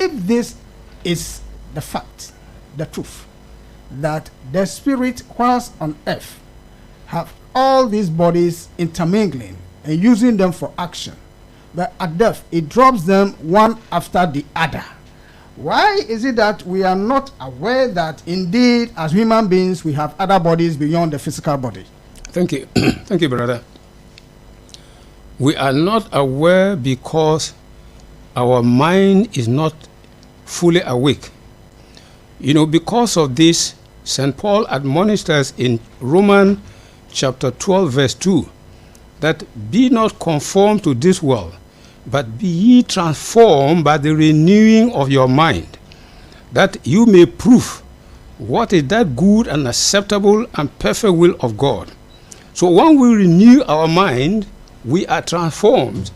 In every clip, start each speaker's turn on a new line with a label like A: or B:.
A: if this is the fact, the truth, that the spirit whilst on earth have all these bodies intermingling and using them for action, but at death it drops them one after the other, why is it that we are not aware that indeed as human beings we have other bodies beyond the physical body?
B: Thank you. Thank you, brother. We are not aware because our mind is not fully awake. You know, because of this, St. Paul admonished us in Romans chapter 12, verse 2, that be not conformed to this world, but be ye transformed by the renewing of your mind, that you may prove what is that good and acceptable and perfect will of God. So when we renew our mind, we are transformed.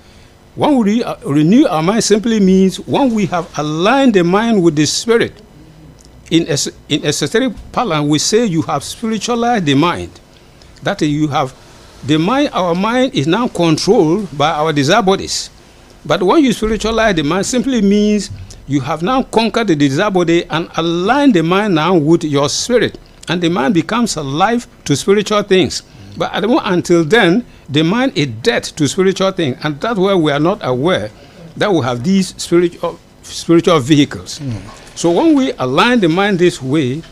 B: When we renew our mind simply means when we have aligned the mind with the spirit. In esoteric parlance, we say you have spiritualized the mind. That is, you have the mind, our mind is now controlled by our desire bodies. But when you spiritualize the mind, simply means you have now conquered the desire body and aligned the mind now with your spirit. And the mind becomes alive to spiritual things. But at the moment, until then, the mind is dead to spiritual things. And that's where we are not aware that we have these spiritual vehicles. So when we align the mind this way,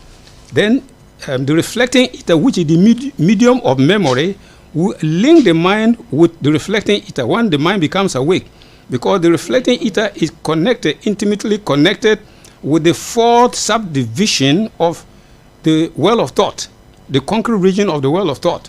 B: then the reflecting ether, which is the medium of memory, will link the mind with the reflecting ether when the mind becomes awake. Because the reflecting ether is connected, intimately connected with the fourth subdivision of the well of thought, the concrete region of the well of thought,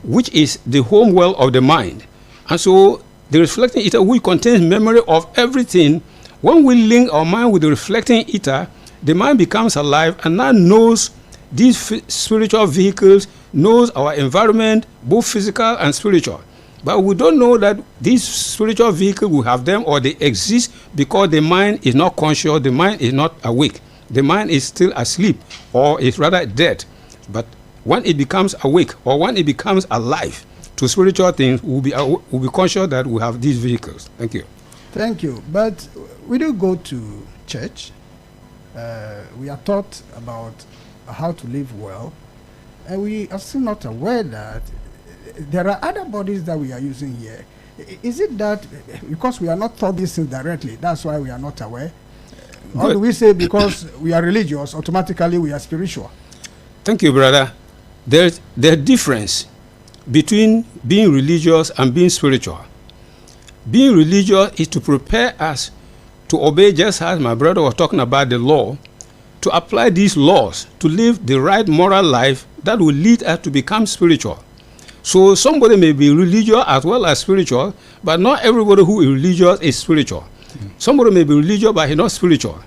B: which is the home well of the mind. And so the reflecting ether, which contains memory of everything, when we link our mind with the reflecting ether, the mind becomes alive and now knows these spiritual vehicles, knows our environment, both physical and spiritual. But we don't know that these spiritual vehicles, we have them or they exist because the mind is not conscious, the mind is not awake. The mind is still asleep or is rather dead. But when it becomes awake or when it becomes alive to spiritual things, we'll be conscious that we have these vehicles. Thank you.
A: Thank you. But we do go to church. We are taught about how to live well. And we are still not aware that there are other bodies that we are using here. Is it that because we are not taught these things directly, that's why we are not aware? Or do we say because we are religious, automatically we are spiritual?
B: Thank you, brother. There's a difference between being religious and being spiritual. Being religious is to prepare us to obey, just as my brother was talking about the law, to apply these laws, to live the right moral life that will lead us to become spiritual. So somebody may be religious as well as spiritual, but not everybody who is religious is spiritual. Somebody may be religious, but he's not spiritual.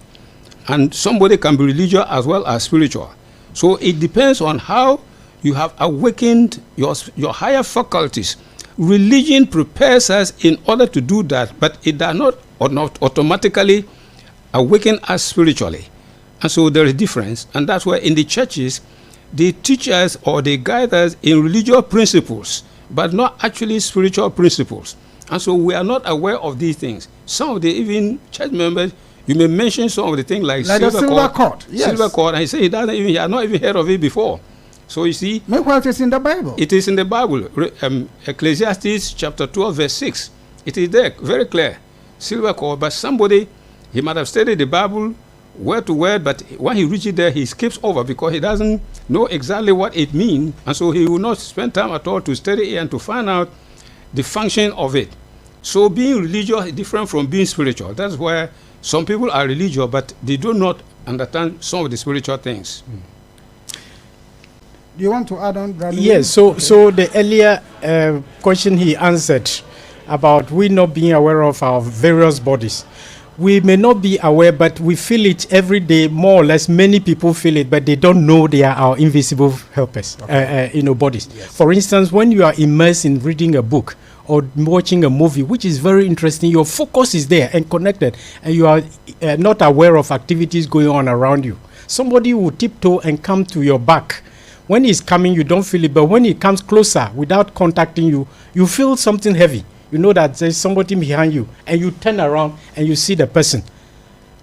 B: And somebody can be religious as well as spiritual. So it depends on how you have awakened your higher faculties. Religion prepares us in order to do that, but it does not automatically awaken us spiritually. And so there is a difference, and that's why in the churches, they teach us or they guide us in religious principles, but not actually spiritual principles. And so we are not aware of these things. Some of the even church members, you may mention some of the things like
A: silver cord. Yes.
B: Silver cord, and he said he has not even heard of it before. So you see,
A: meanwhile, it is in the Bible.
B: It is in the Bible. Ecclesiastes chapter 12, verse 6. It is there, very clear. Silver cord, but somebody, he might have studied the Bible word to word, but when he reaches there, he skips over because he doesn't know exactly what it means, and so he will not spend time at all to study it and to find out the function of it. So being religious is different from being spiritual. That's why some people are religious, but they do not understand some of the spiritual things.
A: Do you want to add on, Brother?
C: Yes, so the earlier question he answered about we not being aware of our various bodies. We may not be aware, but we feel it every day, more or less. Many people feel it, but they don't know they are our invisible helpers, bodies. Yes. For instance, when you are immersed in reading a book or watching a movie, which is very interesting, your focus is there and connected, and you are not aware of activities going on around you. Somebody will tiptoe and come to your back. When he's coming, you don't feel it, but when he comes closer without contacting you, you feel something heavy. You know that there's somebody behind you, and you turn around and you see the person.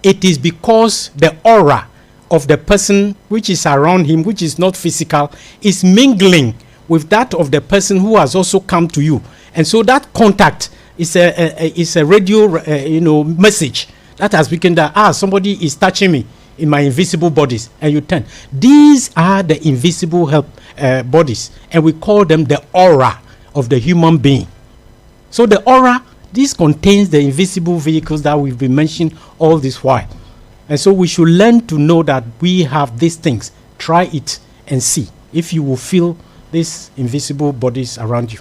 C: it is because the aura of the person which is around him, which is not physical, is mingling with that of the person who has also come to you. And so that contact is a radio message that has become that somebody is touching me in my invisible bodies, and you turn. These are the invisible bodies, and we call them the aura of the human being. So the aura, this contains the invisible vehicles that we've been mentioning all this while. And so we should learn to know that we have these things. Try it and see if you will feel these invisible bodies around you.